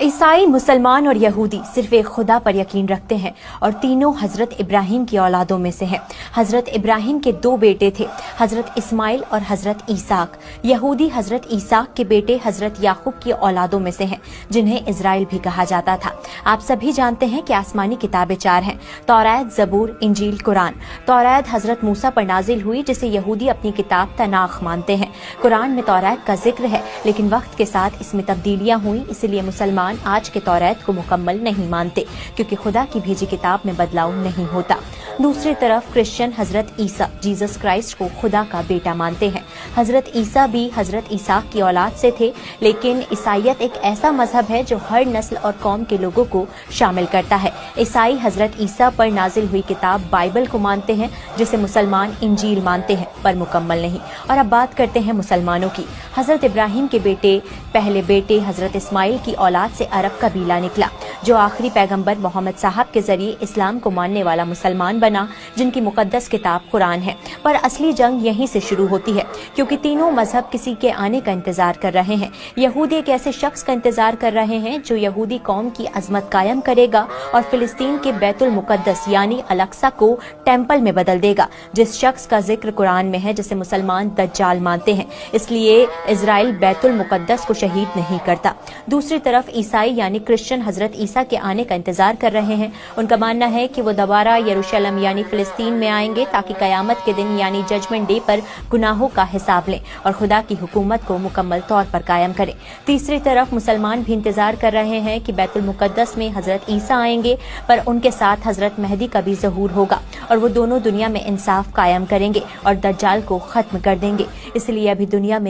ईसाई, मुसलमान और यहूदी सिर्फ एक खुदा पर यकीन रखते हैं और तीनों हजरत इब्राहिम की औलादों में से हैं। हजरत इब्राहिम के दो बेटे थे, हजरत इस्माइल और हजरत ईसाक। यहूदी हजरत ईसाक के बेटे हजरत याकूब की औलादों में से हैं, जिन्हें इजराइल भी कहा जाता था। आप सभी जानते हैं कि आसमानी किताबें चार हैं: तौरात, जबूर, इंजील, कुरान। तौरात हजरत मूसा पर नाजिल हुई, जिसे यहूदी अपनी किताब तनाख मानते हैं। कुरान में तौरात का जिक्र है, लेकिन वक्त के साथ इसमें तब्दीलियां हुई, इसलिए मुसलमान आज के तौरात को मुकम्मल नहीं मानते, क्योंकि खुदा की भेजी किताब में बदलाव नहीं होता। दूसरी तरफ क्रिश्चियन हजरत ईसा, जीसस क्राइस्ट को खुदा का बेटा मानते हैं। हजरत ईसा भी हजरत ईसाक की औलाद से थे, लेकिन ईसाईयत एक ऐसा मजहब है जो हर नस्ल और कौम के लोगों को शामिल करता है। ईसाई हजरत ईसा पर नाजिल हुई किताब बाइबल को मानते हैं, जिसे मुसलमान इंजील मानते हैं, पर मुकम्मल नहीं। और अब बात करते हैं मुसलमानों की। हजरत इब्राहिम के पहले बेटे हजरत इस्माइल की औलाद से अरब कबीला निकला, जो आखिरी पैगंबर मोहम्मद साहब के जरिए इस्लाम को मानने वाला मुसलमान बना, जिनकी मुकद्दस किताब कुरान है। पर असली जंग यहीं से शुरू होती है, क्योंकि तीनों मजहब किसी के आने का इंतजार कर रहे हैं। यहूदी एक ऐसे शख्स का इंतजार कर रहे हैं जो यहूदी कौम की अजमत कायम करेगा और फिलिस्तीन के बैतुल मुकद्दस यानी अल-अक्सा को टेम्पल में बदल देगा, जिस शख्स का जिक्र कुरान में है, जिसे मुसलमान दज्जाल मानते हैं। इसलिए इजराइल बैतुल मुकद्दस को शहीद नहीं करता। दूसरी तरफ ईसाई यानी क्रिश्चियन हजरत ईसा के आने का इंतजार कर रहे हैं। उनका मानना है कि वो दोबारा यरूशलेम यानी फिलिस्तीन में आएंगे, ताकि कयामत के दिन यानी जजमेंट डे पर गुनाहों का हिसाब लें और खुदा की हुकूमत को मुकम्मल तौर पर कायम करें। तीसरी तरफ मुसलमान भी इंतजार कर रहे हैं कि बैतुल मुकद्दस में हजरत ईसा आएंगे, पर उनके साथ हजरत मेहदी का भी ज़हूर होगा और वो दोनों दुनिया में इंसाफ कायम करेंगे और दज्जाल को खत्म कर देंगे। इसलिए अभी दुनिया में